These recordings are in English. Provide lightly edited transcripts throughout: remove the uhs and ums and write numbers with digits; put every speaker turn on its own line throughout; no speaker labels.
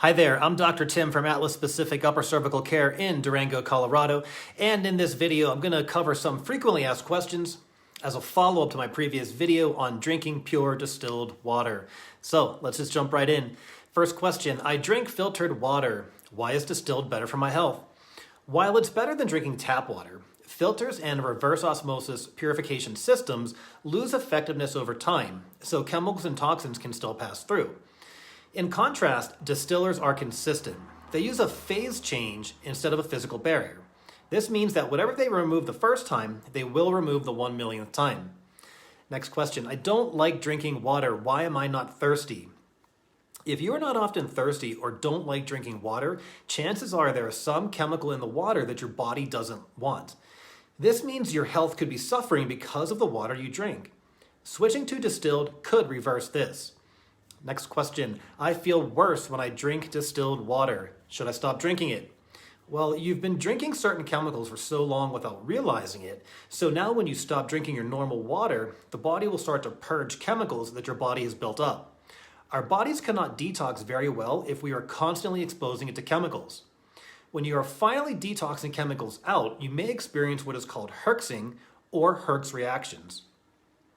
Hi there, I'm Dr. Tim from Atlas Pacific Upper Cervical Care in Durango, Colorado, and in this video I'm going to cover some frequently asked questions as a follow-up to my previous video on drinking pure distilled water. So let's just jump right in. First question, I drink filtered water. Why is distilled better for my health? While it's better than drinking tap water, filters and reverse osmosis purification systems lose effectiveness over time, so chemicals and toxins can still pass through. In contrast, distillers are consistent. They use a phase change instead of a physical barrier. This means that whatever they remove the first time, they will remove the 1,000,000th time. Next question, I don't like drinking water. Why am I not thirsty? If you are not often thirsty or don't like drinking water, chances are there is some chemical in the water that your body doesn't want. This means your health could be suffering because of the water you drink. Switching to distilled could reverse this. Next question, I feel worse when I drink distilled water. Should I stop drinking it? Well, you've been drinking certain chemicals for so long without realizing it, so now when you stop drinking your normal water, the body will start to purge chemicals that your body has built up. Our bodies cannot detox very well if we are constantly exposing it to chemicals. When you are finally detoxing chemicals out, you may experience what is called herxing or Herx reactions.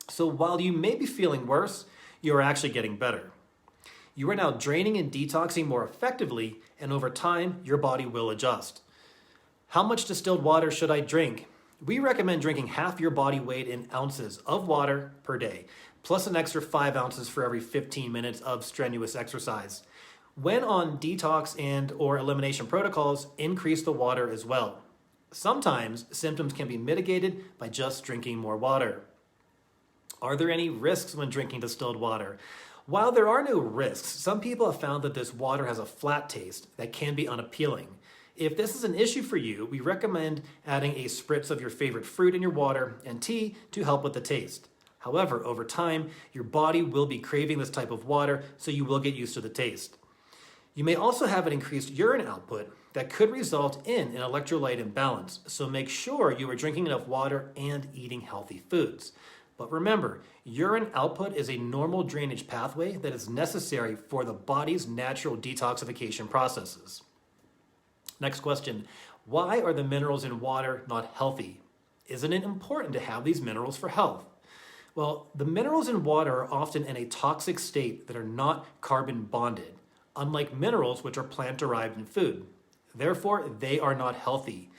So while you may be feeling worse, you are actually getting better. You are now draining and detoxing more effectively, and over time, your body will adjust. How much distilled water should I drink? We recommend drinking half your body weight in ounces of water per day, plus an extra 5 ounces for every 15 minutes of strenuous exercise. When on detox and or elimination protocols, increase the water as well. Sometimes symptoms can be mitigated by just drinking more water. Are there any risks when drinking distilled water? While there are no risks, some people have found that this water has a flat taste that can be unappealing. If this is an issue for you, we recommend adding a spritz of your favorite fruit in your water and tea to help with the taste. However, over time, your body will be craving this type of water, so you will get used to the taste. You may also have an increased urine output that could result in an electrolyte imbalance, so make sure you are drinking enough water and eating healthy foods. But remember, urine output is a normal drainage pathway that is necessary for the body's natural detoxification processes. Next question, why are the minerals in water not healthy? Isn't it important to have these minerals for health? Well, the minerals in water are often in a toxic state that are not carbon bonded, unlike minerals which are plant-derived in food. Therefore, they are not healthy.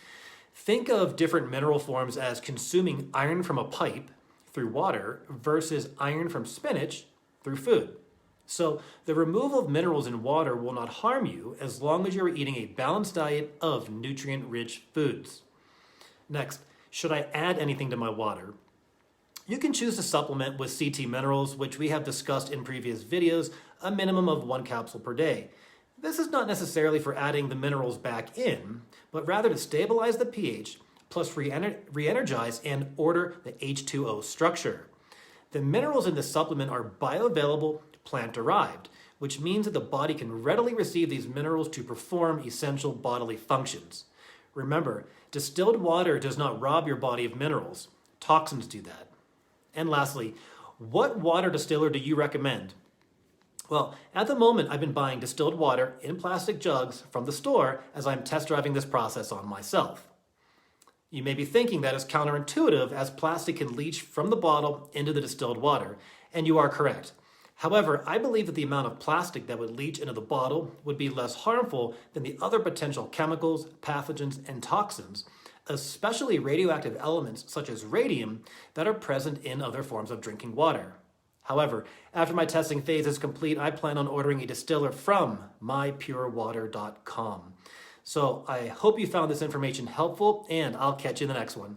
Think of different mineral forms as consuming iron from a pipe through water versus iron from spinach through food. So the removal of minerals in water will not harm you as long as you are eating a balanced diet of nutrient-rich foods. Next, should I add anything to my water? You can choose to supplement with CT minerals, which we have discussed in previous videos, a minimum of 1 capsule per day. This is not necessarily for adding the minerals back in, but rather to stabilize the pH, plus re-energize and order the H2O structure. The minerals in this supplement are bioavailable, plant-derived, which means that the body can readily receive these minerals to perform essential bodily functions. Remember, distilled water does not rob your body of minerals. Toxins do that. And lastly, what water distiller do you recommend? Well, at the moment, I've been buying distilled water in plastic jugs from the store as I'm test driving this process on myself. You may be thinking that is counterintuitive as plastic can leach from the bottle into the distilled water, and you are correct. However, I believe that the amount of plastic that would leach into the bottle would be less harmful than the other potential chemicals, pathogens, and toxins, especially radioactive elements such as radium that are present in other forms of drinking water. However, after my testing phase is complete, I plan on ordering a distiller from mypurewater.com. So I hope you found this information helpful, and I'll catch you in the next one.